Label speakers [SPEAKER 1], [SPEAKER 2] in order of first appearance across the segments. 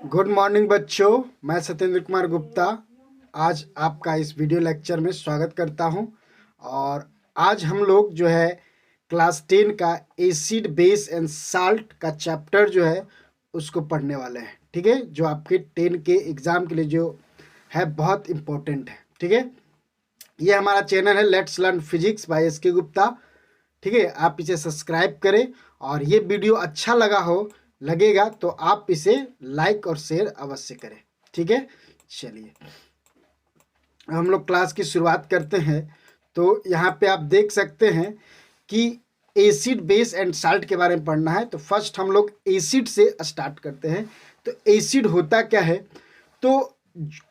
[SPEAKER 1] Good morning बच्चों, मैं सत्येंद्र कुमार गुप्ता आज आपका इस वीडियो लेक्चर में स्वागत करता हूं। और आज हम लोग जो है क्लास 10 का एसिड बेस एंड साल्ट का चैप्टर जो है उसको पढ़ने वाले हैं। ठीक है, जो आपके 10 के एग्ज़ाम के लिए जो है बहुत इम्पोर्टेंट है। ठीक है, ये हमारा चैनल है let's learn physics bye SK. Gupta. ठीक है, आप इसे सब्सक्राइब करें और ये वीडियो अच्छा लगेगा तो आप इसे लाइक और शेयर अवश्य करें। ठीक है, चलिए हम लोग क्लास की शुरुआत करते हैं। तो यहाँ पे आप देख सकते हैं कि एसिड बेस एंड साल्ट के बारे में पढ़ना है। तो फर्स्ट हम लोग एसिड से स्टार्ट करते हैं। तो एसिड होता क्या है? तो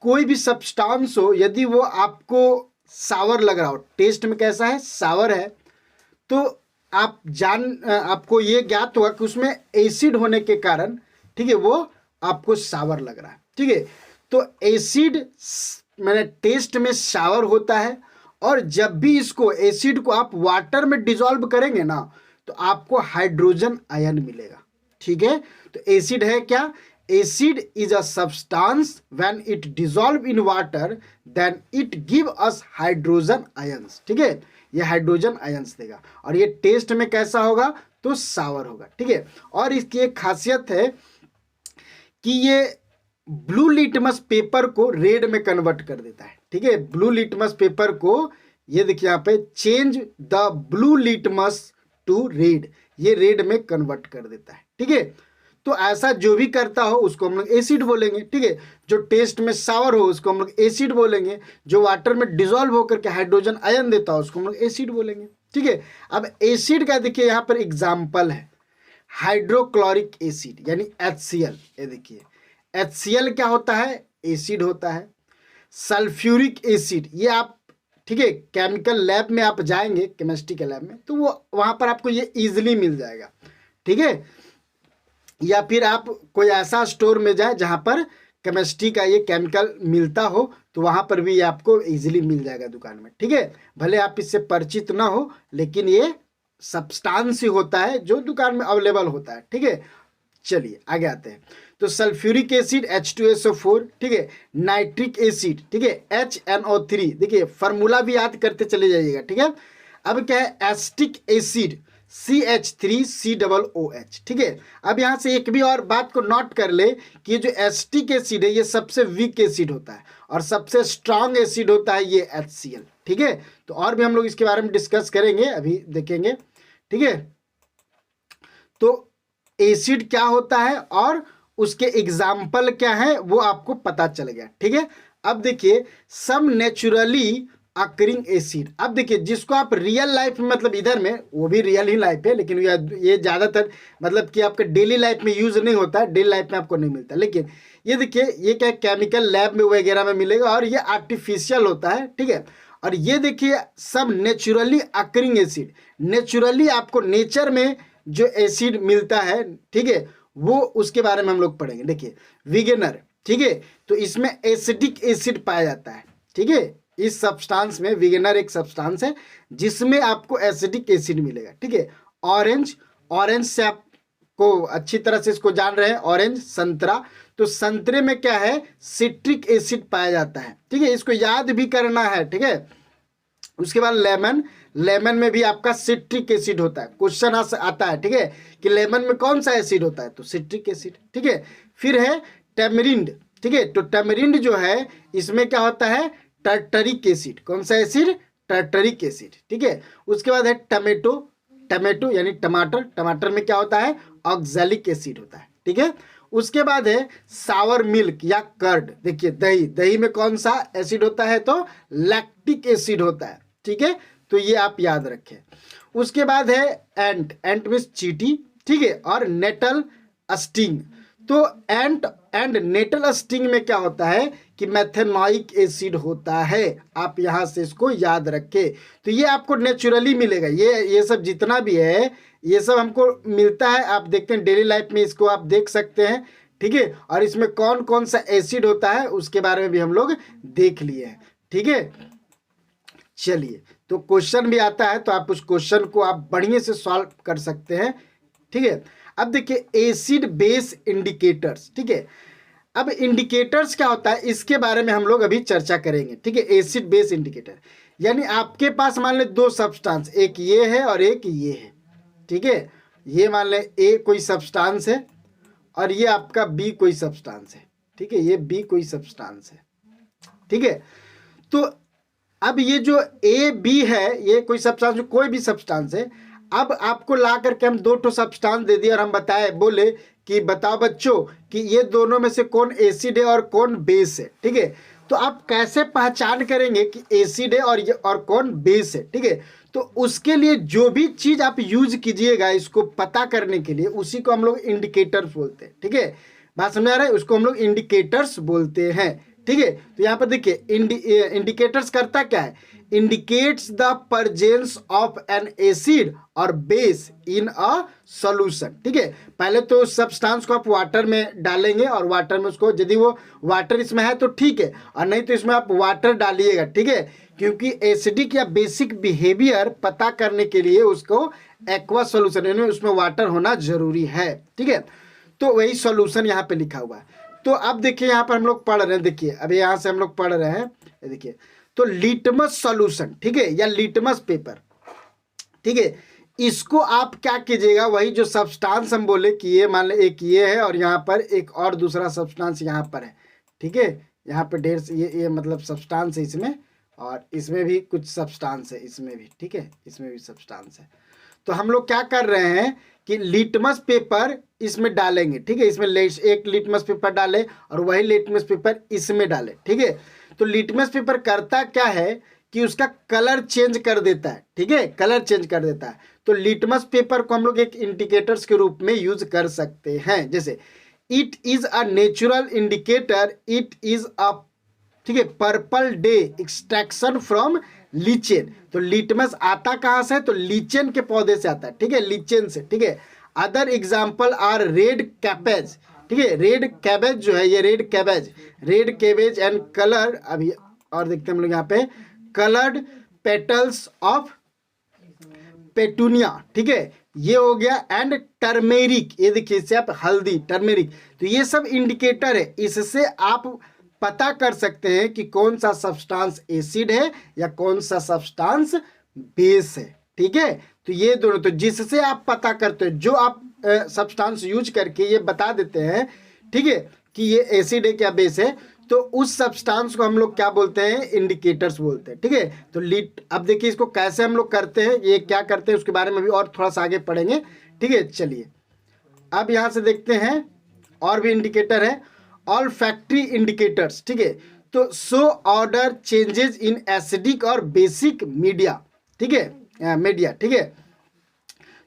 [SPEAKER 1] कोई भी सब्सटेंस हो, यदि वो आपको सावर लग रहा हो, टेस्ट में कैसा है, सावर है, तो आपको ये ज्ञात होगा कि उसमें एसिड होने के कारण, ठीक है, वो आपको सावर लग रहा है। ठीक है, तो एसिड मैंने टेस्ट में सावर होता है, और जब भी इसको एसिड को आप वाटर में डिसॉल्व करेंगे ना, तो आपको हाइड्रोजन आयन मिलेगा। ठीक है, तो एसिड है क्या? Acid is a substance when it dissolve in water then it give us hydrogen ions. ठीक है, ये हाइड्रोजन आयंस देगा, और ये टेस्ट में कैसा होगा? तो सावर होगा। ठीक है, और इसकी एक खासियत है कि ये ब्लू लिटमस पेपर को रेड में कन्वर्ट कर देता है। ठीक है, ब्लू लिटमस पेपर को, ये देखिए यहाँ पे, change the blue litmus to red, ये रेड में कन्वर्ट कर देता है। ठीक है, तो ऐसा जो भी करता हो उसको हम लोग एसिड बोलेंगे। ठीक है, जो टेस्ट में सावर हो उसको हम लोग एसिड बोलेंगे, जो वाटर में डिसॉल्व होकर के हाइड्रोजन आयन देता हो उसको हम लोग एसिड बोलेंगे। ठीक है, अब एसिड का देखिए यहाँ पर एग्जाम्पल है हाइड्रोक्लोरिक एसिड यानी HCl। ये देखिए HCl क्या होता है? एसिड होता है। सल्फ्यूरिक एसिड, ये आप, ठीक है, केमिकल लैब में आप जाएंगे, केमिस्ट्री के लैब में, तो वो वहाँ पर आपको ये इजीली मिल जाएगा। ठीक है, या फिर आप कोई ऐसा स्टोर में जाए जहाँ पर केमिस्ट्री का ये केमिकल मिलता हो, तो वहाँ पर भी ये आपको इजीली मिल जाएगा दुकान में। ठीक है, भले आप इससे परिचित ना हो, लेकिन ये सब्सटेंस ही होता है जो दुकान में अवेलेबल होता है। ठीक है, चलिए आगे आते हैं। तो सल्फ्यूरिक एसिड H2SO4, ठीक है, नाइट्रिक एसिड, ठीक है, HNO3, देखिए फार्मूला भी याद करते चले जाइएगा। ठीक है, अब क्या है? Acetic acid CH3COOH। ठीक है, अब यहाँ से एक भी और बात को नोट कर ले कि जो एसिटिक एसिड है ये सबसे वीक एसिड होता है, और सबसे स्ट्रांग एसिड होता है ये HCl। ठीक है, तो और भी हम लोग इसके बारे में डिस्कस करेंगे, अभी देखेंगे। ठीक है, तो एसिड क्या होता है और उसके एग्जाम्पल क्या है वो आपको पता चल गया। ठीक है, अब देखिए सम नेचुरली अकरिंग एसिड। अब देखिए जिसको आप रियल लाइफ में, मतलब इधर में वो भी रियल ही लाइफ है, लेकिन ये ज़्यादातर मतलब कि आपके डेली लाइफ में यूज़ नहीं होता है, डेली लाइफ में आपको नहीं मिलता। लेकिन ये देखिए ये क्या, केमिकल लैब में वगैरह में मिलेगा, और ये आर्टिफिशियल होता है। ठीक है, और ये देखिए सब नेचुरली अकरिंग एसिड, नेचुरली आपको नेचर में जो एसिड मिलता है, ठीक है, वो उसके बारे में हम लोग पढ़ेंगे। देखिए विगेनर, ठीक है, तो इसमें एसिडिक एसिड पाया जाता है। ठीक है, इस सब्सटेंस में विगेनर एक सब्सटेंस है जिसमें आपको एसिडिक एसिड मिलेगा। ठीक है, ऑरेंज, ऑरेंज से आपको अच्छी तरह से इसको जान रहे हैं, ऑरेंज, संतरा, तो संतरे में क्या है? सिट्रिक एसिड पाया जाता है। ठीक है, इसको याद भी करना है। ठीक है, उसके बाद लेमन, लेमन में भी आपका सिट्रिक एसिड होता है। क्वेश्चन आता है, ठीक है, कि लेमन में कौन सा एसिड होता है? तो सिट्रिक एसिड। ठीक है, फिर है टेमरिंड। ठीक है, तो टेमरिंड जो है इसमें क्या होता है? Tartaric acid. कौन सा एसिड? Tartaric acid. ठीक है, उसके बाद है टमेटो, टमेटो यानी टमाटर, टमाटर में क्या होता है? ऑक्सैलिक एसिड होता है। ठीक है, उसके बाद है सावर मिल्क या कर्ड। देखिए दही, दही में कौन सा एसिड होता है? तो लैक्टिक एसिड होता है। ठीक है, तो ये आप याद रखें। उसके बाद है एंट, एंट मीन्स चींटी, ठीक है, और नेटल स्टिंग। तो एंट एंड नेटल स्टिंग में क्या होता है कि मेथेनॉइक एसिड होता है। आप यहां से इसको याद रखें। तो ये आपको नेचुरली मिलेगा, ये सब जितना भी है ये सब हमको मिलता है। आप देखते हैं डेली लाइफ में, इसको आप देख सकते हैं। ठीक है, और इसमें कौन कौन सा एसिड होता है उसके बारे में भी हम लोग देख लिए हैं। ठीक है, चलिए, तो क्वेश्चन भी आता है तो आप उस क्वेश्चन को आप बढ़िया से सॉल्व कर सकते हैं। ठीक है, अब देखिए एसिड बेस इंडिकेटर्स। ठीक है, अब इंडिकेटर्स क्या होता है इसके बारे में हम लोग अभी चर्चा करेंगे, ठीक है। एसिड बेस इंडिकेटर यानी आपके पास मान ले दो सब्सटेंस, एक ये है और एक ये है, ठीक है। ये मान ले ए कोई सब्सटेंस है और ये आपका बी कोई सब्सटेंस है, ठीक है। ये बी कोई सब्सटेंस है, ठीक है। तो अब ये जो ए बी है ये कोई सब्सटेंस, कोई भी सब्सटेंस है। अब आपको ला करके हम दो ठो सब्सटेंस दे दिए और हम बताए, बोले कि बताओ बच्चों कि ये दोनों में से कौन एसिड है और कौन बेस है, ठीक है। तो आप कैसे पहचान करेंगे कि एसिड है और कौन बेस है, ठीक है। तो उसके लिए जो भी चीज आप यूज कीजिएगा इसको पता करने के लिए, उसी को हम लोग इंडिकेटर्स बोलते हैं, ठीक है। बात समझ आ रहा है, उसको हम लोग इंडिकेटर्स बोलते हैं, ठीक है। तो यहाँ पर देखिए इंडिकेटर्स करता क्या है, indicates the presence of N acid और बेस इन अ सॉल्यूशन, ठीक है। पहले तो सब्सटेंस को आप वाटर में डालेंगे और वाटर में उसको, यदि वो वाटर इसमें है तो ठीक है, और नहीं तो इसमें आप वाटर डालिएगा, ठीक है। क्योंकि एसिडिक या बेसिक बिहेवियर पता करने के लिए उसको एक्वा सॉल्यूशन यानी उसमें वाटर होना जरूरी है, ठीक है। तो वही सॉल्यूशन यहाँ पे लिखा हुआ है। तो अब देखिए यहाँ पर हम लोग पढ़ रहे हैं, देखिए अभी यहाँ से हम लोग पढ़ रहे हैं, देखिए तो लिटमस सॉल्यूशन, ठीक है, या लिटमस पेपर, ठीक है। इसको आप क्या कीजिएगा, वही जो सब्सटेंस हम बोले कि ये मान ले एक ये है और यहाँ पर एक और दूसरा सब्सटेंस यहाँ पर है, ठीक है। यहाँ पे ढेर से ये मतलब सब्सटेंस है इसमें, और इसमें भी कुछ सब्सटेंस है, इसमें भी, ठीक है, इसमें भी सब्सटेंस है। तो हम लोग क्या कर रहे हैं कि लिटमस पेपर इसमें डालेंगे, ठीक है। इसमें एक लिटमस पेपर डाले और वही लिटमस पेपर इसमें डाले, ठीक है। तो लिटमस पेपर करता क्या है कि उसका कलर चेंज कर देता है, ठीक है, कलर चेंज कर देता है। तो लिटमस पेपर को हम लोग एक इंडिकेटर्स के रूप में यूज कर सकते हैं। जैसे it is a natural indicator, it is a, ठीक है, purple day extraction from lichen. तो लिटमस आता कहाँ से, तो लीचेन के पौधे से आता है, ठीक है, लीचेन से, ठीक है। Other example are red cabbage, ठीक है, रेड कैबेज जो है ये रेड कैबेज एंड कलर, अभी और देखते हैं हम लोग यहाँ पे कलर्ड पेटल्स ऑफ पेटूनिया, ठीक है, ये हो गया। एंड टर्मेरिक, ये देखिए इससे आप हल्दी, टर्मेरिक, तो ये सब इंडिकेटर है, इससे आप पता कर सकते हैं कि कौन सा सब्सटेंस एसिड है या कौन सा सब्सटेंस बेस है, ठीक है। तो ये दोनों, तो जिससे आप पता करते हैं, जो आप सब्सटेंस यूज करके ये बता देते हैं, ठीक है, कि ये एसिड है क्या बेस है, तो उस सब्सटेंस को हम लोग क्या बोलते हैं, इंडिकेटर्स बोलते हैं, ठीक है। तो अब देखिए इसको कैसे हम लोग करते हैं, ये क्या करते हैं उसके बारे में भी और थोड़ा सा आगे पढ़ेंगे, ठीक है। चलिए अब यहाँ से देखते हैं और भी इंडिकेटर है, ऑल फैक्ट्री इंडिकेटर्स, ठीक है। तो show order changes in acidic और बेसिक मीडिया, ठीक है, मीडिया, ठीक है।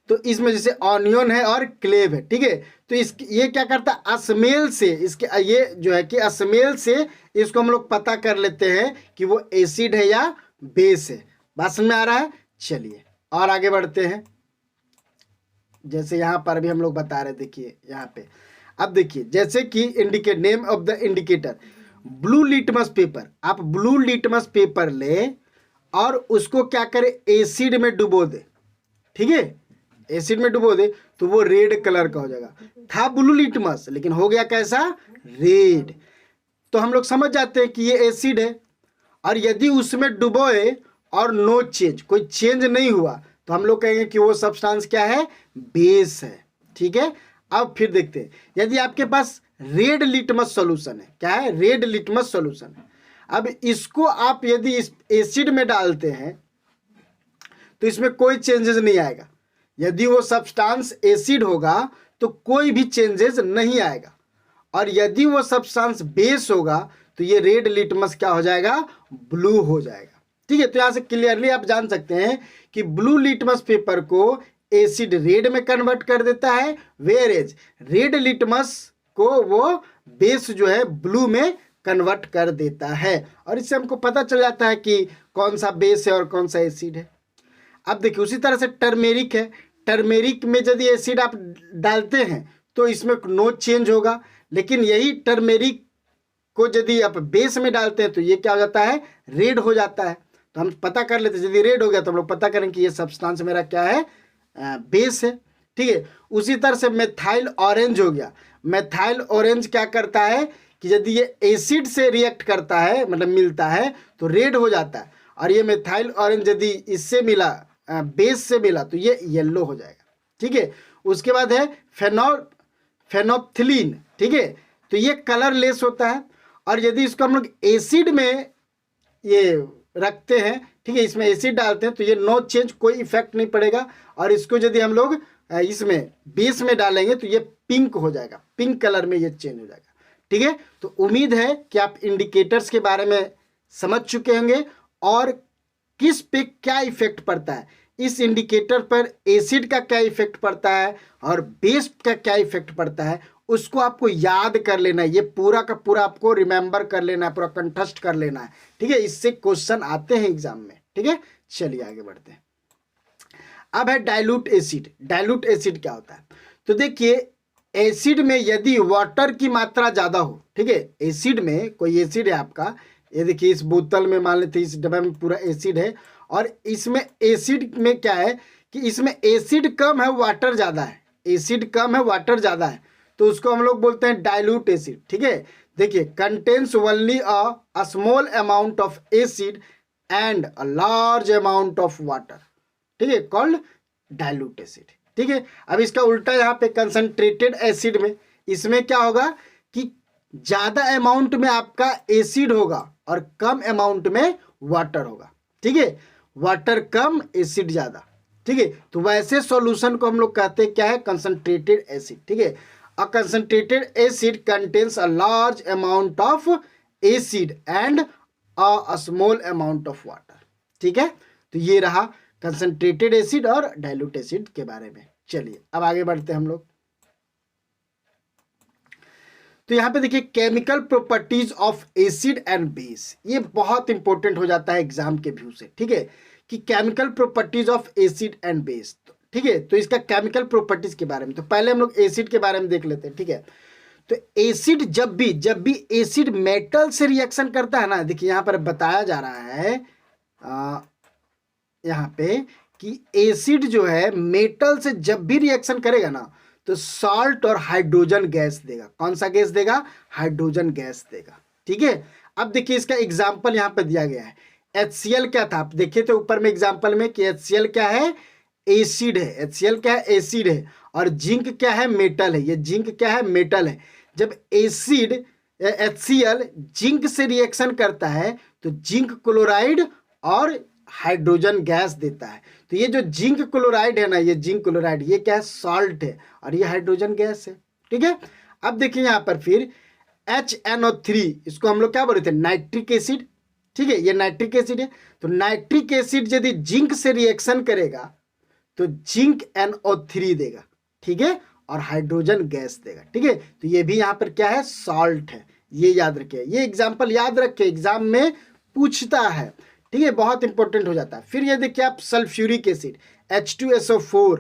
[SPEAKER 1] तो इसमें जैसे ऑनियन है और क्लेव है, ठीक है। तो ये क्या करता है, स्मेल से, इसके ये जो है कि स्मेल से इसको हम लोग पता कर लेते हैं कि वो एसिड है या बेस है। बात समझ में आ रहा है। चलिए और आगे बढ़ते हैं, जैसे यहाँ पर भी हम लोग बता रहे, देखिए यहाँ पे अब देखिए जैसे कि indicate, name of the indicator, blue litmus paper, आप ब्लू लिटमस पेपर ले और उसको क्या करे, एसिड में डुबो दे, ठीक है, एसिड में डुबो दे तो वो रेड कलर का हो जाएगा। था ब्लू लिटमस लेकिन हो गया कैसा, रेड। तो हम लोग समझ जाते हैं कि ये एसिड है। और यदि उसमें डुबोए और नो चेंज, कोई चेंज नहीं हुआ, तो हम लोग कहेंगे कि वो सब्सटेंस क्या है, बेस है, ठीक है। अब फिर देखते हैं, यदि आपके पास रेड लिटमस सॉल्यूशन है, क्या है, रेड लिटमस सॉल्यूशन है। अब इसको आप यदि इस एसिड में डालते हैं तो इसमें कोई चेंजेस नहीं आएगा। यदि वो सब्सटेंस एसिड होगा तो कोई भी चेंजेस नहीं आएगा, और यदि वो सब्सटेंस बेस होगा तो ये रेड लिटमस क्या हो जाएगा, ब्लू हो जाएगा, ठीक है। तो यहाँ से क्लियरली आप जान सकते हैं कि ब्लू लिटमस पेपर को एसिड रेड में कन्वर्ट कर देता है, वेयर एज रेड लिटमस को वो बेस जो है ब्लू में कन्वर्ट कर देता है। और इससे हमको पता चल जाता है कि कौन सा बेस है और कौन सा एसिड है। अब देखिए उसी तरह से टर्मेरिक है, टर्मेरिक में यदि एसिड आप डालते हैं तो इसमें नो चेंज होगा, लेकिन यही टर्मेरिक को यदि आप बेस में डालते हैं तो ये क्या हो जाता है, रेड हो जाता है। तो हम पता कर लेते हैं, यदि रेड हो गया तो हम लोग पता करेंगे कि ये सब्सटेंस मेरा क्या है, बेस है, ठीक है। उसी तरह से मेथाइल ऑरेंज हो गया। मेथाइल ऑरेंज क्या करता है कि यदि ये एसिड से रिएक्ट करता है मतलब मिलता है तो रेड हो जाता है, और ये मिथाइल ऑरेंज यदि इससे मिला बेस से मिला तो ये येलो हो जाएगा। ठीक है, उसके बाद है फेनोप्थिलीन। ठीक है, तो ये कलरलेस होता है, और यदि इसको हम लोग एसिड में ये रखते हैं, ठीक है, इसमें एसिड डालते हैं तो ये नो चेंज, कोई इफेक्ट नहीं पड़ेगा। और इसको यदि हम लोग इसमें बेस में डालेंगे तो ये पिंक हो जाएगा, पिंक कलर में ये चेंज हो जाएगा। ठीक है, तो उम्मीद है कि आप इंडिकेटर्स के बारे में समझ चुके होंगे और किस पे क्या इफेक्ट पड़ता है, इस इंडिकेटर पर एसिड का क्या इफेक्ट पड़ता है और बेस का क्या इफेक्ट पड़ता है, उसको आपको याद कर लेना है। ये पूरा का पूरा आपको रिमेंबर कर लेना है, पूरा कंठस्थ कर लेना है। ठीक है, इससे क्वेश्चन आते हैं एग्जाम में। ठीक है, चलिए आगे बढ़ते हैं। अब है डाइल्यूट एसिड। डाइल्यूट एसिड क्या होता है? तो देखिए, एसिड में यदि वाटर की मात्रा ज़्यादा हो, ठीक है, एसिड में कोई एसिड है आपका, ये देखिए इस बोतल में मान लेते हैं, इस डब्बे में पूरा एसिड है, और इसमें एसिड में क्या है कि इसमें एसिड कम है वाटर ज़्यादा है, एसिड कम है वाटर ज़्यादा है, तो उसको हम लोग बोलते हैं डाइल्यूट एसिड। ठीक है, देखिए contains only a small amount of acid and a large amount of water. ठीक है, कॉल्ड डाइल्यूट एसिड। ठीक है, अब इसका उल्टा यहाँ पे कंसंट्रेटेड एसिड में, इसमें क्या होगा कि ज़्यादा अमाउंट में आपका एसिड होगा और कम अमाउंट में वाटर होगा। ठीक है, वाटर कम एसिड ज़्यादा। ठीक है, तो वैसे सॉल्यूशन को हम लोग कहते हैं क्या है? Concentrated acid. ठीक है, a concentrated acid contains a large amount of acid and a small amount of water. ठीक है, तो ये रहा कंसंट्रेटेड एसिड और डाइल्यूट एसिड के बारे में। चलिए अब आगे बढ़ते हैं हम लोग। तो यहाँ पे देखिए chemical properties of acid and base, ये बहुत इंपॉर्टेंट हो जाता है एग्जाम के व्यू से। ठीक है, कि chemical properties of acid and base. ठीक है, तो इसका केमिकल प्रॉपर्टीज के बारे में, तो पहले हम लोग एसिड के बारे में देख लेते हैं। ठीक है, तो एसिड जब भी एसिड मेटल से रिएक्शन करता है ना, देखिए यहाँ पर बताया जा रहा है यहाँ पे कि एसिड जो है मेटल से जब भी रिएक्शन करेगा ना तो सॉल्ट और हाइड्रोजन गैस देगा। कौन सा गैस देगा? हाइड्रोजन गैस देगा। ठीक है, अब देखिए इसका एग्जाम्पल यहाँ पे दिया गया है। HCl क्या था? आप देखिए तो ऊपर में एग्जाम्पल में कि HCl क्या है? एसिड है। HCl क्या है? एसिड है। और जिंक क्या है? मेटल है। ये जिंक क्या है? मेटल है। जब एसिड HCl जिंक से रिएक्शन करता है तो जिंक क्लोराइड और हाइड्रोजन गैस देता है। तो ये जो जिंक क्लोराइड है ना, ये जिंक क्लोराइड ये क्या है? सॉल्ट है, और ये हाइड्रोजन गैस है। ठीक है, अब देखिए यहाँ पर फिर HNO3, इसको हम लोग क्या बोलते हैं? Nitric acid. ठीक है, ये नाइट्रिक एसिड है। तो नाइट्रिक एसिड यदि जिंक से रिएक्शन करेगा तो जिंक NO3 देगा। ठीक है, और हाइड्रोजन गैस देगा। ठीक है, तो ये भी यहाँ पर क्या है? सॉल्ट है। ये याद रखिए, ये एग्जाम्पल याद रखिए, एग्जाम में पूछता है। ठीक है, बहुत इंपॉर्टेंट हो जाता है। फिर ये देखिए आप सल्फ्यूरिक एसिड H2SO4।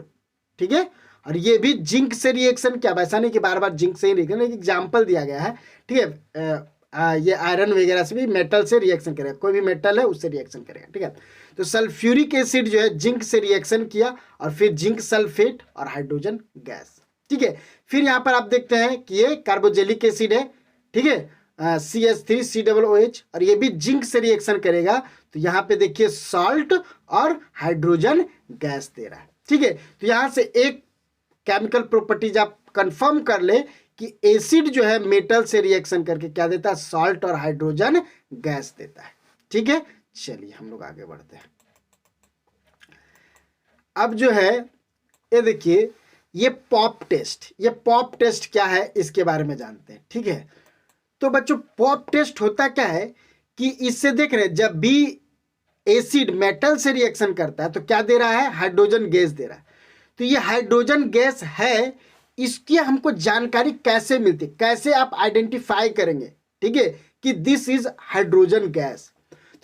[SPEAKER 1] ठीक है, और ये भी जिंक से रिएक्शन, क्या वैसा नहीं कि बार बार जिंक से ही रिएक्शन, एक एग्जाम्पल दिया गया है। ठीक है, ये आयरन वगैरह से भी मेटल से रिएक्शन करेगा, कोई भी मेटल है उससे रिएक्शन करेगा। ठीक है, तो सल्फ्यूरिक एसिड जो है जिंक से रिएक्शन किया और फिर जिंक सल्फेट और हाइड्रोजन गैस। ठीक है, फिर यहाँ पर आप देखते हैं कि ये कार्बोजेलिक एसिड है। ठीक है, CH3COOH, और ये भी जिंक से रिएक्शन करेगा तो यहाँ पे देखिए सॉल्ट और हाइड्रोजन गैस दे रहा है। ठीक है, तो यहाँ से एक केमिकल प्रॉपर्टीज आप कंफर्म कर ले कि एसिड जो है मेटल से रिएक्शन करके क्या देता है? सॉल्ट और हाइड्रोजन गैस देता है। ठीक है, चलिए हम लोग आगे बढ़ते हैं। अब जो है ये देखिए ये पॉप टेस्ट, ये पॉप टेस्ट क्या है इसके बारे में जानते हैं। ठीक है, तो बच्चों पॉप टेस्ट होता क्या है कि इससे देख रहे हैं जब भी एसिड मेटल से रिएक्शन करता है तो क्या दे रहा है? हाइड्रोजन गैस दे रहा है। तो ये हाइड्रोजन गैस है, इसकी हमको जानकारी कैसे मिलती है, कैसे आप आइडेंटिफाई करेंगे? ठीक है, कि दिस इज हाइड्रोजन गैस।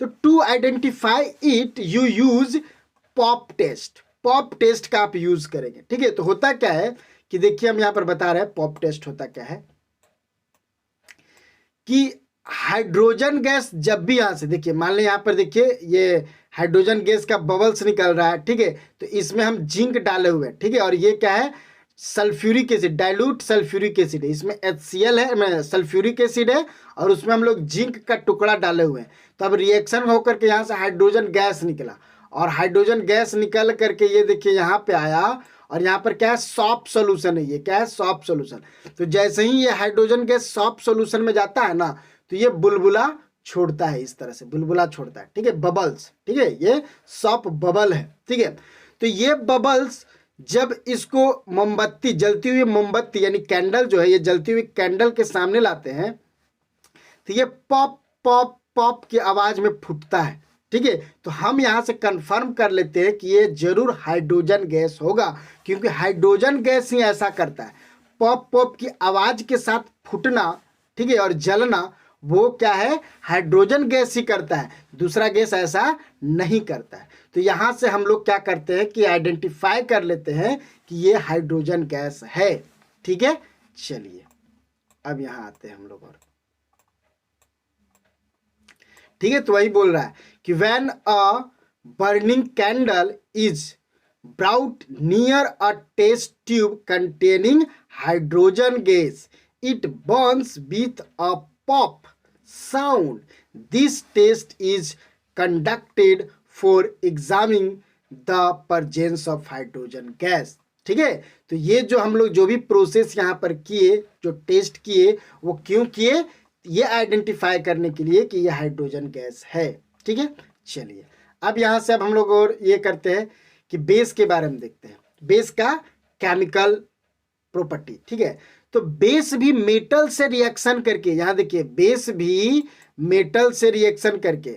[SPEAKER 1] तो to identify it you use pop test. Pop test का आप यूज करेंगे। ठीक है, तो होता क्या है कि देखिए हम यहां पर बता रहे हैं पॉप टेस्ट होता क्या है कि हाइड्रोजन गैस जब भी यहां से देखिए, मान लें यहां पर देखिए ये हाइड्रोजन गैस का बबल्स निकल रहा है। ठीक है, तो इसमें हम जिंक डाले हुए हैं। ठीक है, और ये क्या है? Sulphuric acid, dilute sulphuric acid है, इसमें HCl है, सल्फ्यूरिक एसिड है, और उसमें हम लोग जिंक का टुकड़ा डाले हुए हैं। तो अब रिएक्शन होकर के यहाँ से हाइड्रोजन गैस निकला, और हाइड्रोजन गैस निकल करके ये देखिए यहाँ पे आया, और यहाँ पर क्या है, सॉफ्ट सोल्यूशन है, ये क्या है, सॉफ्ट सोल्यूशन। तो जैसे ही ये हाइड्रोजन गैस सॉफ्ट सोल्यूशन में जाता है ना, तो ये बुलबुला छोड़ता है, इस तरह से बुलबुला छोड़ता है, ठीक है, बबल्स, ठीक है, ये सॉफ्ट बबल है, ठीक है। तो ये बबल्स जब इसको मोमबत्ती, जलती हुई मोमबत्ती यानी कैंडल जो है, ये जलती हुई कैंडल के सामने लाते हैं, तो ये पॉप पॉप पॉप की आवाज में फूटता है, ठीक है। तो हम यहां से कंफर्म कर लेते हैं कि ये जरूर हाइड्रोजन गैस होगा, क्योंकि हाइड्रोजन गैस ही ऐसा करता है, पॉप पॉप की आवाज के साथ फूटना, ठीक है, और जलना, वो क्या है, हाइड्रोजन गैस ही करता है, दूसरा गैस ऐसा नहीं करता है। तो यहां से हम लोग क्या करते हैं कि आइडेंटिफाई कर लेते हैं कि ये हाइड्रोजन गैस है, ठीक है। चलिए अब यहां आते हैं हम लोग, और ठीक है, तो वही बोल रहा है कि when a burning candle is brought near a test tube containing hydrogen gas, it burns with a pop sound. This test is conducted for examining the presence of hydrogen gas. ठीक है, तो ये जो हम लोग जो भी प्रोसेस यहाँ पर किए, जो टेस्ट किए, वो क्यों किए, ये आइडेंटिफाई करने के लिए कि ये हाइड्रोजन गैस है, ठीक है। चलिए अब यहाँ से अब हम लोग और ये करते हैं कि बेस के बारे में देखते हैं, बेस का केमिकल प्रॉपर्टी, ठीक है। तो बेस भी मेटल से रिएक्शन करके, यहां देखिए बेस भी मेटल से रिएक्शन करके,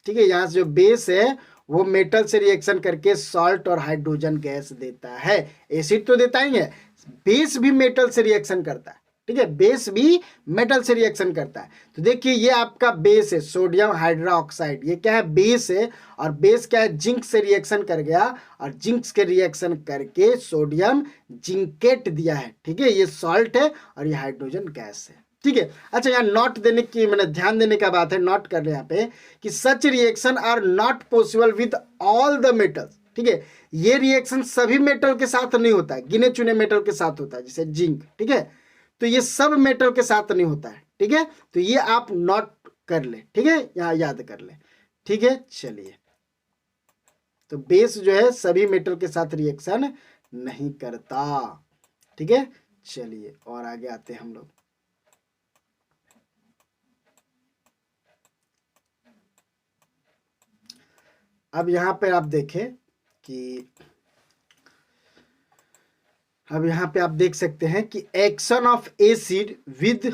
[SPEAKER 1] ठीक है, यहां से जो बेस है वो मेटल से रिएक्शन करके सॉल्ट और हाइड्रोजन गैस देता है। एसिड तो देता ही है, बेस भी मेटल से रिएक्शन करता है, ठीक है, बेस भी मेटल से रिएक्शन करता है। तो देखिए ये आपका बेस है सोडियम हाइड्रोक्साइड, ये क्या है, बेस है, और बेस क्या है, जिंक से रिएक्शन कर गया, और जिंक के रिएक्शन करके सोडियम जिंकेट दिया है, ठीक है, ये सॉल्ट है और ये हाइड्रोजन गैस है, ठीक है। अच्छा यहाँ नोट देने की, मैंने ध्यान देने का बात है, नोट कर ले यहाँ पे कि such reaction are not possible with all the metals, ठीक है, ये रिएक्शन सभी मेटल के साथ नहीं होता है, गिने चुने मेटल के साथ होता है, जैसे जिंक, ठीक है, तो ये सब मेटल के साथ नहीं होता है, ठीक है। तो ये आप नोट कर ले, ठीक है, यहाँ याद कर ले, ठीक है। चलिए तो बेस जो है सभी मेटल के साथ रिएक्शन नहीं करता, ठीक है। चलिए और आगे आते हैं हम लोग, अब यहां पर आप देखें कि अब यहाँ पे आप देख सकते हैं कि action of acid with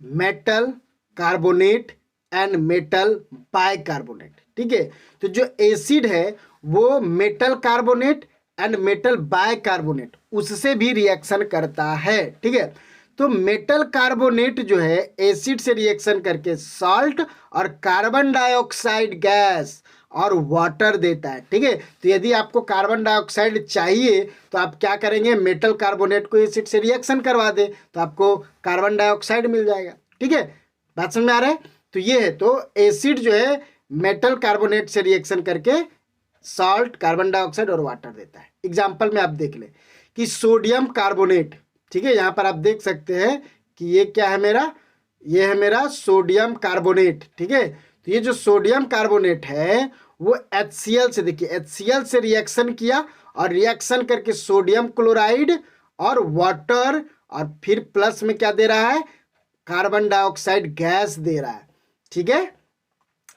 [SPEAKER 1] metal carbonate and metal bicarbonate, ठीक है। तो जो एसिड है वो metal carbonate and metal bicarbonate उससे भी रिएक्शन करता है, ठीक है। तो मेटल कार्बोनेट जो है एसिड से रिएक्शन करके सॉल्ट और कार्बन डाइऑक्साइड गैस और वाटर देता है, ठीक है। तो यदि आपको कार्बन डाइऑक्साइड चाहिए तो आप क्या करेंगे, मेटल कार्बोनेट को एसिड से रिएक्शन करवा दे तो आपको कार्बन डाइऑक्साइड मिल जाएगा, ठीक है। बात समझ में आ रहा है। तो ये है, तो एसिड जो है मेटल कार्बोनेट से रिएक्शन करके सॉल्ट, कार्बन डाइऑक्साइड और वाटर देता है। एग्जाम्पल में आप देख ले कि सोडियम कार्बोनेट, ठीक है, यहाँ पर आप देख सकते हैं कि ये क्या है मेरा, ये है मेरा सोडियम कार्बोनेट, ठीक है। तो ये जो सोडियम कार्बोनेट है वो HCl से, देखिए HCl से रिएक्शन किया और रिएक्शन करके सोडियम क्लोराइड और वाटर और फिर प्लस में क्या दे रहा है, कार्बन डाइऑक्साइड गैस दे रहा है, ठीक है।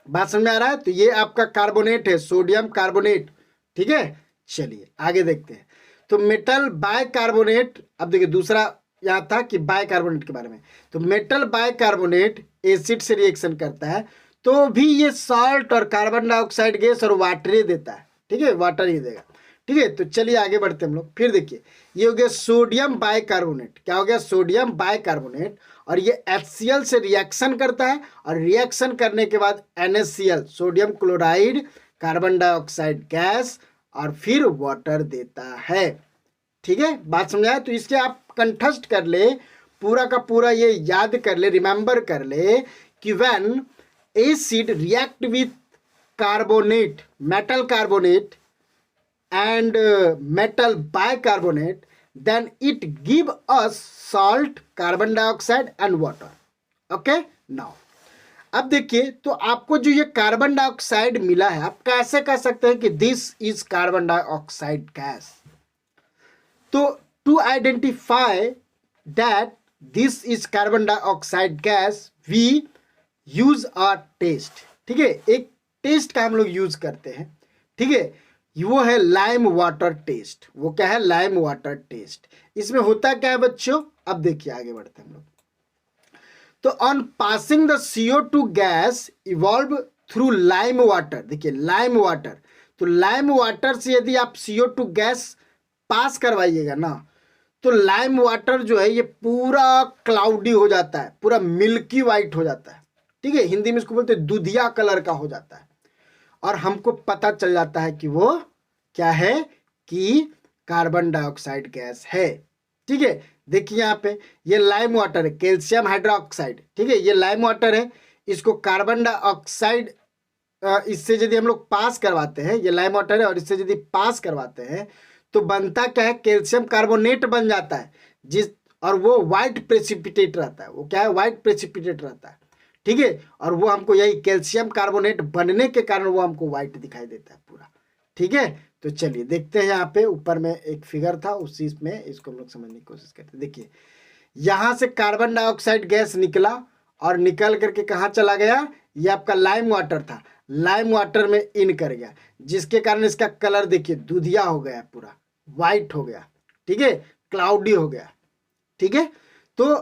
[SPEAKER 1] बात समझ में आ रहा है। तो ये आपका कार्बोनेट है, सोडियम कार्बोनेट, ठीक है। चलिए आगे देखते हैं। तो मेटल बाइकार्बोनेट, अब देखिए दूसरा यहाँ था कि बाइकार्बोनेट के बारे में, तो मेटल बाइकार्बोनेट एसिड से रिएक्शन करता है तो भी ये सॉल्ट और कार्बन डाइऑक्साइड गैस और वाटर ही देता है, ठीक है, वाटर ही देगा, ठीक है। तो चलिए आगे बढ़ते हम लोग। फिर देखिए ये हो गया सोडियम बाइकार्बोनेट, क्या हो गया, सोडियम बाइकार्बोनेट, और ये HCl से रिएक्शन करता है और रिएक्शन करने के बाद NaCl, sodium chloride, carbon dioxide gas और फिर वाटर देता है, ठीक है। बात समझाया। तो इसके आप कंठस्थ कर ले, पूरा का पूरा ये याद कर ले, रिमेंबर कर ले कि when acid react with carbonate, metal carbonate and metal bicarbonate, then it give us salt, carbon dioxide and water. Okay, now अब देखिए, तो आपको जो ये कार्बन डाइऑक्साइड मिला है, आप कैसे कह सकते हैं कि this is carbon dioxide gas? तो to identify that this is carbon dioxide gas we use a test. ठीक है, एक टेस्ट का हम लोग यूज करते हैं। ठीक है, वो है लाइम वाटर टेस्ट। वो क्या है? Lime water test. इसमें होता क्या है बच्चों? अब देखिए, आगे बढ़ते हैं हम लोग। तो on passing the CO2 gas evolve through lime water. देखिए, लाइम वाटर, तो लाइम वाटर से यदि आप CO2 गैस पास करवाइएगा ना, तो लाइम वाटर जो है ये पूरा क्लाउडी हो जाता है, पूरा मिल्की वाइट हो जाता है। ठीक है, हिंदी में इसको बोलते हैं दूधिया कलर का हो जाता है, और हमको पता चल जाता है कि वो क्या है, कि कार्बन डाइऑक्साइड गैस है। ठीक है, देखिए यहाँ पे ये लाइम वाटर है, कैल्शियम हाइड्रोक्साइड। ठीक है, ये लाइम वाटर है, इसको कार्बन डाइऑक्साइड इससे यदि हम लोग पास करवाते हैं, ये लाइम वाटर है और इससे यदि पास करवाते हैं तो बनता क्या है? कैल्शियम कार्बोनेट बन जाता है, और वो व्हाइट प्रेसिपिटेट रहता है। वो क्या है? व्हाइट प्रेसिपिटेट रहता है। ठीक है, और वो हमको यही कैल्शियम कार्बोनेट बनने के कारण वो हमको व्हाइट दिखाई देता है पूरा। ठीक है, तो चलिए देखते हैं। यहाँ पे ऊपर में एक फिगर था, उसी में इसको हम लोग समझने की कोशिश करते हैं। देखिए, यहाँ से कार्बन डाइऑक्साइड गैस निकला और निकल करके कहाँ चला गया? ये आपका लाइम वाटर था, लाइम वाटर में इन कर गया, जिसके कारण इसका कलर देखिए दूधिया हो गया, पूरा व्हाइट हो गया। ठीक है, क्लाउडी हो गया। ठीक है, तो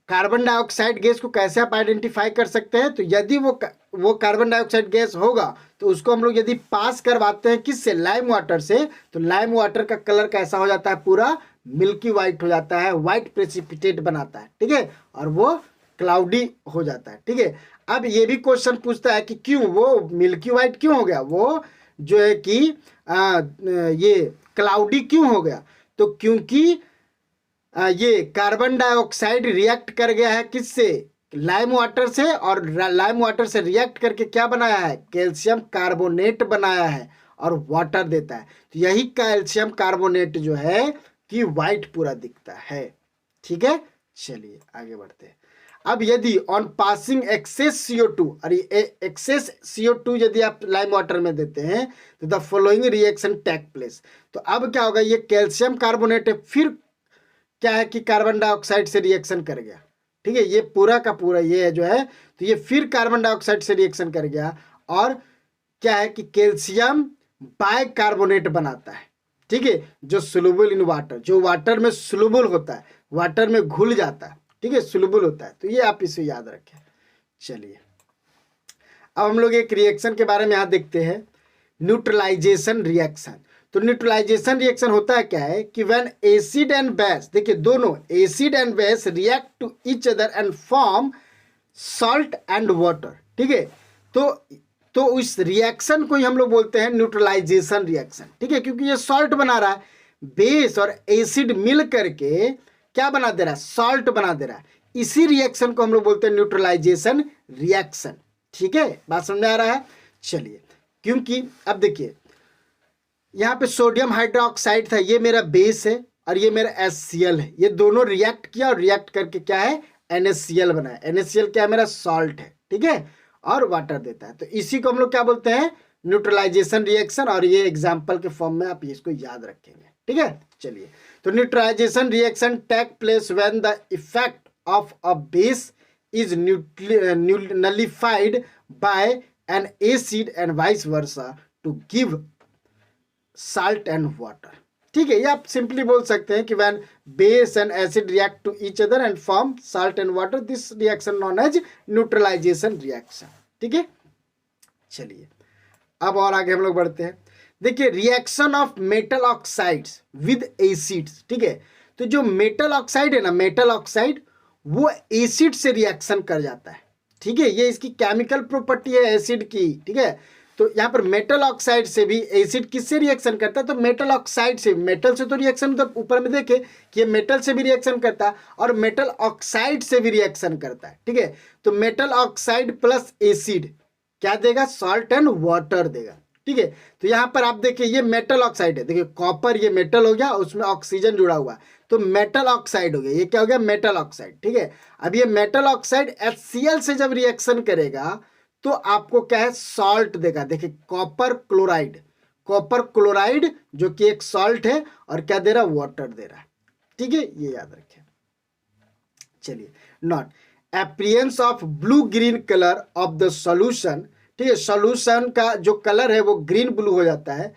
[SPEAKER 1] कार्बन डाइऑक्साइड गैस को कैसे आप आइडेंटिफाई कर सकते हैं? तो यदि वो कार्बन डाइऑक्साइड गैस होगा तो उसको हम लोग यदि पास करवाते हैं किससे? लाइम वाटर से, तो लाइम वाटर का कलर कैसा हो जाता है? पूरा मिल्की वाइट हो जाता है, व्हाइट प्रेसिपिटेट बनाता है। ठीक है, और वो क्लाउडी हो जाता है। ठीक है, अब ये भी क्वेश्चन पूछता है कि क्यों वो मिल्की वाइट क्यों हो गया? वो जो है कि ये क्लाउडी क्यों हो गया? तो क्योंकि ये कार्बन डाइऑक्साइड रिएक्ट कर गया है किससे? लाइम वाटर से, और लाइम वाटर से रिएक्ट करके क्या बनाया है? कैल्शियम कार्बोनेट बनाया है और वाटर देता है। तो यही कैल्शियम कार्बोनेट जो है कि व्हाइट पूरा दिखता है। ठीक है, चलिए आगे बढ़ते हैं। अब यदि ऑन पासिंग एक्सेस CO2, और एक्सेस CO2 यदि आप लाइम वाटर में देते हैं तो the following reaction take place. तो अब क्या होगा? ये कैल्शियम कार्बोनेट है, फिर क्या है कि कार्बन डाइऑक्साइड से रिएक्शन कर गया। ठीक है, ये पूरा का पूरा ये जो है, तो ये फिर कार्बन डाइऑक्साइड से रिएक्शन कर गया, और क्या है कि कैल्शियम बाइकार्बोनेट बनाता है। ठीक है, जो सोलुबल इन वाटर, जो वाटर में सोलुबल होता है, वाटर में घुल जाता है। ठीक है, सोलुबल होता है, तो ये आप इसे याद रखें। चलिए, अब हम लोग एक रिएक्शन के बारे में यहाँ देखते हैं, न्यूट्रलाइजेशन रिएक्शन। तो न्यूट्रलाइजेशन रिएक्शन होता है क्या है कि व्हेन एसिड एंड बेस, देखिए दोनों acid and base react to each other and form salt and water. ठीक है, तो उस रिएक्शन को ही हम लोग बोलते हैं न्यूट्रलाइजेशन रिएक्शन। ठीक है, क्योंकि ये सॉल्ट बना रहा है, बेस और एसिड मिल करके क्या बना दे रहा है? सॉल्ट बना दे रहा है। इसी रिएक्शन को हम लोग बोलते हैं न्यूट्रलाइजेशन रिएक्शन। ठीक है, बात समझ में आ रहा है? चलिए, क्योंकि अब देखिए यहाँ पे सोडियम हाइड्रोक्साइड था, ये मेरा बेस है और ये मेरा HCl है। ये दोनों रिएक्ट किया और रिएक्ट करके क्या है? NaCl बनाया। NaCl क्या है? मेरा सॉल्ट है। ठीक है, और वाटर देता है। तो इसी को हम लोग क्या बोलते हैं? Neutralisation reaction. और ये एग्जाम्पल के फॉर्म में आप इसको याद रखेंगे। ठीक है, चलिए, तो neutralisation reaction take place when the effect of a base is nullified by an acid and vice versa to give salt and water। ठीक है, ये आप सिंपली बोल सकते हैं कि when base and acid react to each other and form salt and water, this reaction known as neutralization reaction। ठीक है, चलिए अब और आगे हम लोग बढ़ते हैं। देखिए, reaction of metal oxides with acids. ठीक है, तो जो मेटल ऑक्साइड है ना, मेटल ऑक्साइड वो एसिड से रिएक्शन कर जाता है। ठीक है, ये इसकी केमिकल प्रॉपर्टी है एसिड की। ठीक है, तो यहाँ पर मेटल ऑक्साइड से भी एसिड किससे रिएक्शन करता है? तो मेटल ऑक्साइड से, मेटल से तो रिएक्शन, तो ऊपर में देखे कि ये मेटल से भी रिएक्शन करता है और मेटल ऑक्साइड से भी रिएक्शन करता है। ठीक है, तो मेटल ऑक्साइड प्लस एसिड क्या देगा? सॉल्ट एंड वाटर देगा। ठीक है। तो यहाँ पर आप देखिए ये मेटल ऑक्साइड है, देखिए कॉपर ये मेटल हो गया, उसमें ऑक्सीजन जुड़ा हुआ है, तो मेटल ऑक्साइड हो गया, ये क्या हो गया मेटल ऑक्साइड, ठीक है। अब ये मेटल ऑक्साइड HCl से जब रिएक्शन करेगा तो आपको क्या है सॉल्ट देगा, देखिए कॉपर क्लोराइड, कॉपर क्लोराइड जो कि एक सॉल्ट है और क्या दे रहा है वाटर दे रहा है, ठीक है, ये याद रखें। चलिए not appearance of blue green colour of the solution, ठीक है, सॉल्यूशन का जो कलर है वो ग्रीन ब्लू हो जाता है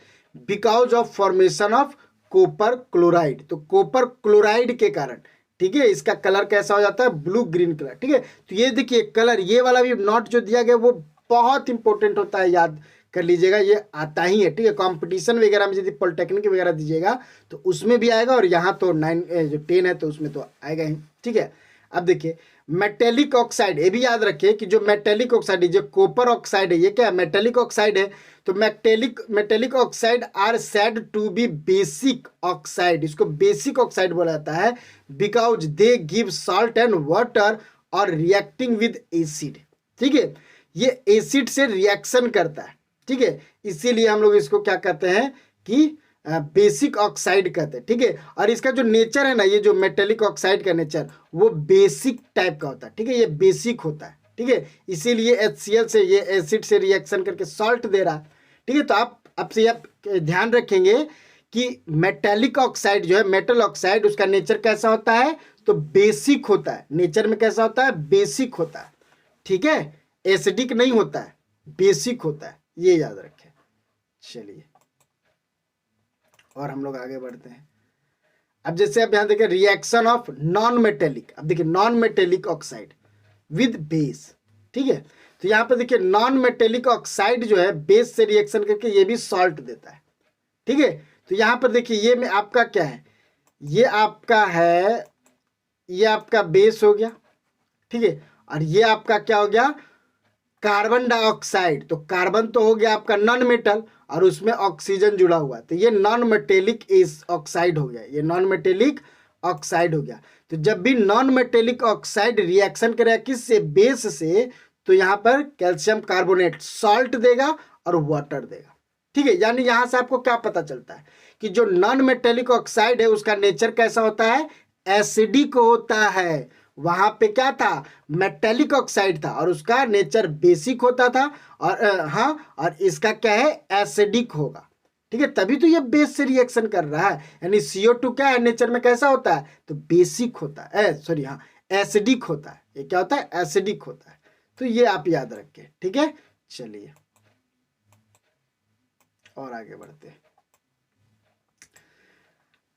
[SPEAKER 1] because of formation of copper chloride, तो कॉपर क्लोराइड के कारण, ठीक है, इसका कलर कैसा हो जाता है ब्लू ग्रीन कलर, ठीक है। तो ये देखिए कलर, ये वाला भी नॉट जो दिया गया वो बहुत इंपॉर्टेंट होता है, याद कर लीजिएगा, ये आता ही है, ठीक है। कंपटीशन वगैरह में यदि पॉलिटेक्निक वगैरह दीजिएगा तो उसमें भी आएगा, और यहाँ तो 9 जो 10 है तो उसमें तो आएगा ही, ठीक है। अब देखिए मेटेलिक ऑक्साइड, ये भी याद रखिए कि जो मेटेलिक ऑक्साइड है, जो कॉपर ऑक्साइड है, ये क्या है मेटेलिक ऑक्साइड है, तो metallic oxide are said to be basic oxide, इसको बेसिक ऑक्साइड बोला जाता है because they give salt and water और रिएक्टिंग विद एसिड, ठीक है, ये एसिड से रिएक्शन करता है, ठीक है, इसीलिए हम लोग इसको क्या कहते हैं कि बेसिक ऑक्साइड कहते हैं, ठीक है। और इसका जो नेचर है ना, ये जो मेटेलिक ऑक्साइड का नेचर वो बेसिक टाइप का होता है, ठीक है, ये बेसिक होता है, ठीक है, इसीलिए HCl से ये एसिड से रिएक्शन करके सॉल्ट दे रहा है, ठीक है। तो आप ध्यान रखेंगे कि मेटेलिक ऑक्साइड जो है मेटल ऑक्साइड, उसका नेचर कैसा होता है तो बेसिक होता है, नेचर में कैसा होता है बेसिक होता है, ठीक है, एसिडिक नहीं होता है, बेसिक होता है, ये याद रखें। चलिए और हम लोग आगे बढ़ते हैं। अब जैसे आप यहां देखिए रिएक्शन ऑफ नॉन मेटेलिक, अब देखिए non metallic oxide with base, ठीक है, तो यहां पर देखिए नॉन मेटेलिक ऑक्साइड जो है बेस से रिएक्शन करके ये भी सॉल्ट देता है, ठीक है। तो यहां पर देखिए ये में आपका क्या है, ये आपका है, ये आपका बेस हो गया, ठीक है, और ये आपका क्या हो गया कार्बन डाइऑक्साइड, तो कार्बन तो हो गया आपका नॉन मेटल और उसमें ऑक्सीजन जुड़ा हुआ, तो ये नॉन मेटेलिक ऑक्साइड हो गया, ये नॉन मेटेलिक ऑक्साइड हो गया। तो जब भी नॉन मेटेलिक ऑक्साइड रिएक्शन करेगा किससे बेस से, तो यहाँ पर कैल्शियम कार्बोनेट सॉल्ट देगा और वाटर देगा, ठीक है। यानी यहां से आपको क्या पता चलता है कि जो नॉन मेटेलिक ऑक्साइड है उसका नेचर कैसा होता है एसिडिक होता है, वहां पे क्या था मेटेलिक ऑक्साइड था और उसका नेचर बेसिक होता था, और हाँ, और इसका क्या है एसिडिक होगा, ठीक है, तभी तो ये बेस से रिएक्शन कर रहा है। यानी CO2 क्या है नेचर में कैसा होता है तो बेसिक होता है, सॉरी हाँ एसिडिक होता है, ये क्या होता है एसिडिक होता है, तो ये आप याद रखें, ठीक है। चलिए और आगे बढ़ते हैं।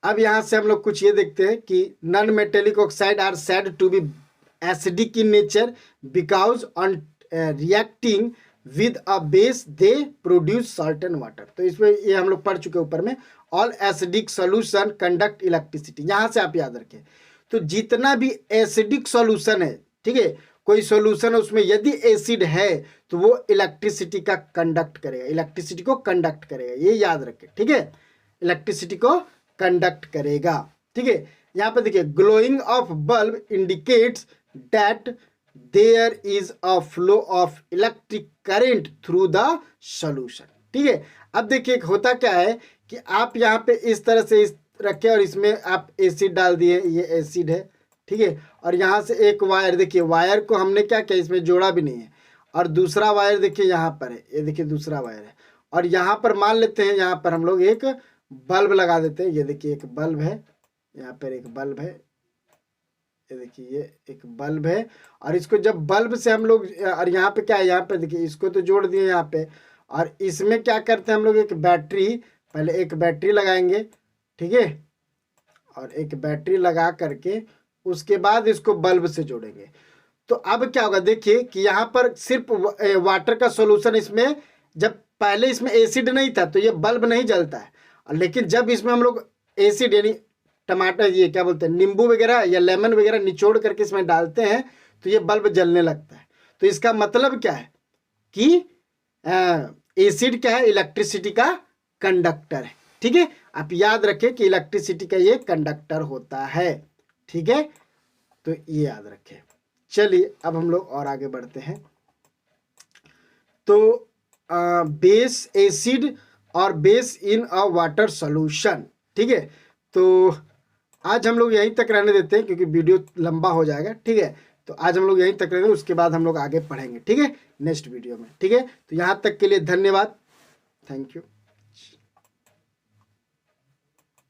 [SPEAKER 1] अब यहां से हम लोग कुछ ये देखते हैं कि non metallic oxide are said to be acidic in nature because on reacting with a base they produce salt and water, तो इसमें ये हम लोग पढ़ चुके ऊपर में all acidic solution conduct electricity, यहां से आप याद रखें तो जितना भी एसिडिक सॉल्यूशन है, ठीक है, कोई सॉल्यूशन है उसमें यदि एसिड है तो वो इलेक्ट्रिसिटी का कंडक्ट करेगा, इलेक्ट्रिसिटी को कंडक्ट करेगा, ये याद रखें, ठीक है, इलेक्ट्रिसिटी को कंडक्ट करेगा, ठीक है। यहां पर देखिए glowing of bulb indicates that there is a flow of electric current through the solution, ठीक है। अब देखिए होता क्या है कि आप यहाँ पे इस तरह से इस रखे और इसमें आप एसिड डाल दिए, ये एसिड है, ठीक है, और यहाँ से एक वायर, देखिए वायर को हमने क्या किया इसमें जोड़ा भी नहीं है, और दूसरा वायर देखिए यहाँ पर है, ये देखिए दूसरा वायर है, और यहाँ पर मान लेते हैं यहाँ पर हम लोग एक बल्ब लगा देते हैं, ये देखिए एक बल्ब है, यहाँ पर एक बल्ब है, ये देखिए ये एक बल्ब है, और इसको जब बल्ब से हम लोग, और यहाँ पे क्या है यहाँ पे देखिए इसको तो जोड़ दिए यहाँ पे, और इसमें क्या करते हैं हम लोग एक बैटरी, पहले एक बैटरी लगाएंगे, ठीक है, और एक बैटरी लगा करके उसके बाद इसको बल्ब से जोड़ेंगे। तो अब क्या होगा देखिए कि यहाँ पर सिर्फ वाटर का सॉल्यूशन, इसमें जब पहले इसमें एसिड नहीं था तो ये बल्ब नहीं जलता है, लेकिन जब इसमें हम लोग एसिड यानी टमाटर, ये क्या बोलते हैं नींबू वगैरह या लेमन वगैरह निचोड़ करके इसमें डालते हैं तो ये बल्ब जलने लगता है। तो इसका मतलब क्या है कि एसिड क्या है इलेक्ट्रिसिटी का कंडक्टर है, ठीक है, आप याद रखें कि इलेक्ट्रिसिटी का ये कंडक्टर होता है, ठीक है, तो ये याद रखें। चलिए अब हम लोग और आगे बढ़ते हैं। तो बेस एसिड और base in a water solution. ठीक है, तो आज हम लोग यहीं तक रहने देते हैं क्योंकि वीडियो लंबा हो जाएगा। ठीक है, तो आज हम लोग यहीं तक रहेंगे, उसके बाद हम लोग आगे पढ़ेंगे। ठीक है, नेक्स्ट वीडियो में। ठीक है, तो यहाँ तक के लिए धन्यवाद, थैंक यू।